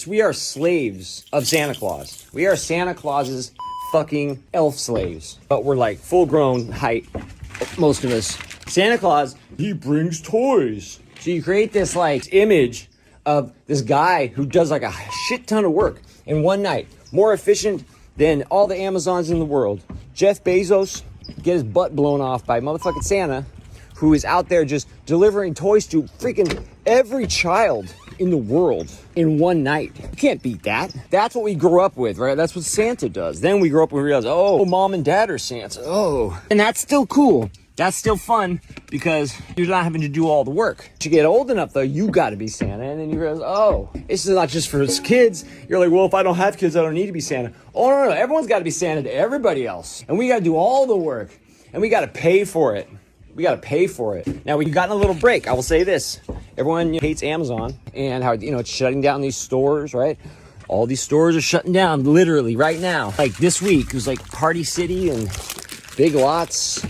We are slaves of Santa Claus. We are Santa Claus's fucking elf slaves. But we're like full grown height, most of us. Santa Claus, he brings toys. So you create this like image of this guy who does like a shit ton of work in one night. More efficient than all the Amazons in the world. Jeff Bezos get his butt blown off by motherfucking Santa, who is out there just delivering toys to freaking every child in the world in one night. You can't beat that. That's what we grew up with, right? That's what Santa does. Then we grow up and we realize, oh, mom and dad are Santa. Oh, and that's still cool. That's still fun because you're not having to do all the work. As you get old enough though, you gotta be Santa. And then you realize, oh, this is not just for kids. You're like, well, if I don't have kids, I don't need to be Santa. Oh, no. Everyone's gotta be Santa to everybody else. And we gotta do all the work. And we gotta pay for it. We gotta pay for it. Now, we've gotten a little break. I will say this. Everyone hates Amazon and how, it's shutting down these stores, right? All these stores are shutting down literally right now. Like this week, it was like Party City and Big Lots.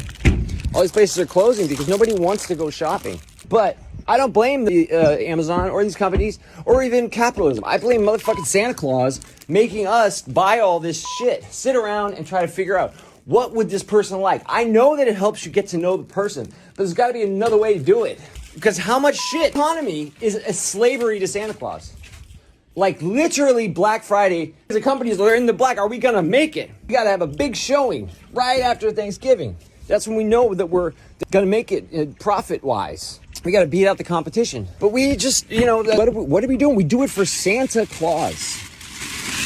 All these places are closing because nobody wants to go shopping. But I don't blame the Amazon or these companies or even capitalism. I blame motherfucking Santa Claus making us buy all this shit. Sit around and try to figure out, what would this person like? I know that it helps you get to know the person, but there's got to be another way to do it. Because how much shit economy is a slavery to Santa Claus? Like literally Black Friday, the companies that are in the black, are we going to make it? We got to have a big showing right after Thanksgiving. That's when we know that we're going to make it profit-wise. We got to beat out the competition. But we just, what are we doing? We do it for Santa Claus.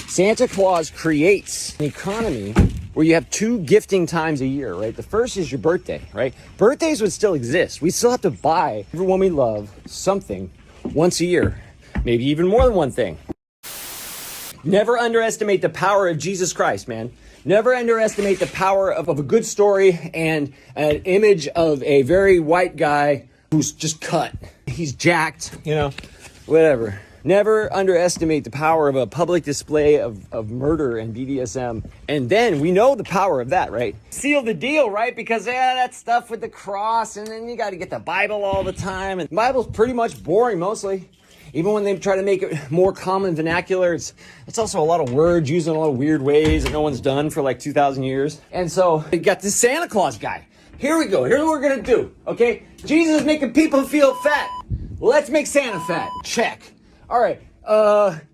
Santa Claus creates an economy where you have 2 gifting times a year, right? The first is your birthday, right? Birthdays would still exist. We still have to buy everyone we love something once a year, maybe even more than one thing. Never underestimate the power of Jesus Christ, man. Never underestimate the power of a good story and an image of a very white guy who's just cut. He's jacked, whatever. Never underestimate the power of a public display of murder and BDSM. And then we know the power of that, right? Seal the deal, right? Because that stuff with the cross, and then you got to get the Bible all the time. And the Bible's pretty much boring mostly. Even when they try to make it more common vernacular, it's also a lot of words used in a lot of weird ways that no one's done for like 2,000 years. And so you got this Santa Claus guy. Here we go. Here's what we're going to do, okay? Jesus is making people feel fat. Let's make Santa fat. Check. All right.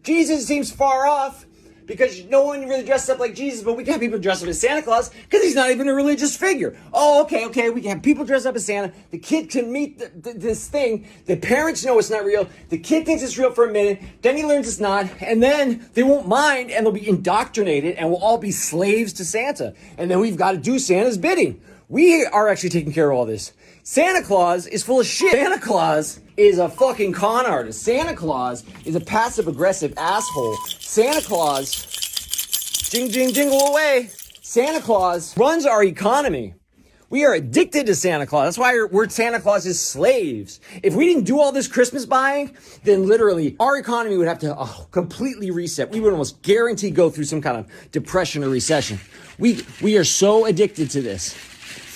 Jesus seems far off because no one really dresses up like Jesus, but we can have people dress up as Santa Claus because he's not even a religious figure. Oh, okay. We can have people dress up as Santa. The kid can meet this thing. The parents know it's not real. The kid thinks it's real for a minute. Then he learns it's not. And then they won't mind and they'll be indoctrinated and we'll all be slaves to Santa. And then we've got to do Santa's bidding. We are actually taking care of all this. Santa Claus is full of shit. Santa Claus is a fucking con artist. Santa Claus is a passive-aggressive asshole. Santa Claus, jingle away. Santa Claus runs our economy. We are addicted to Santa Claus. That's why we're Santa Claus's slaves. If we didn't do all this Christmas buying, then literally our economy would have to completely reset. We would almost guarantee go through some kind of depression or recession. We are so addicted to this.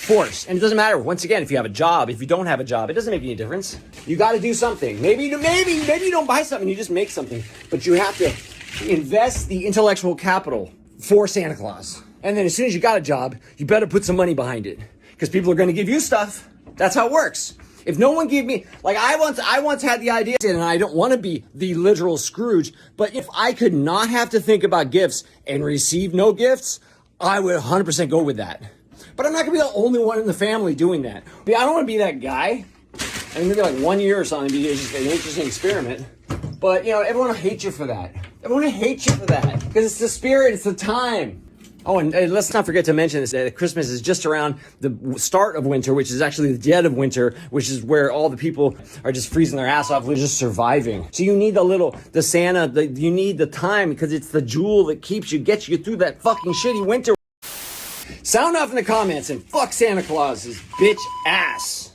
Force. And it doesn't matter, once again, if you have a job, if you don't have a job, it doesn't make any difference. You got to do something. Maybe you don't buy something, you just make something. But you have to invest the intellectual capital for Santa Claus. And then as soon as you got a job, you better put some money behind it. Because people are going to give you stuff. That's how it works. If no one gave me, like I once had the idea, and I don't want to be the literal Scrooge, but if I could not have to think about gifts and receive no gifts, I would 100% go with that. But I'm not going to be the only one in the family doing that. I don't want to be that guy. I mean, maybe like 1 year or something, be just an interesting experiment. But, everyone will hate you for that. Everyone will hate you for that. Because it's the spirit, it's the time. Oh, and let's not forget to mention this, that Christmas is just around the start of winter, which is actually the dead of winter, which is where all the people are just freezing their ass off, they're just surviving. So you need the Santa, you need the time, because it's the jewel that gets you through that fucking shitty winter. Sound off in the comments and fuck Santa Claus's bitch ass.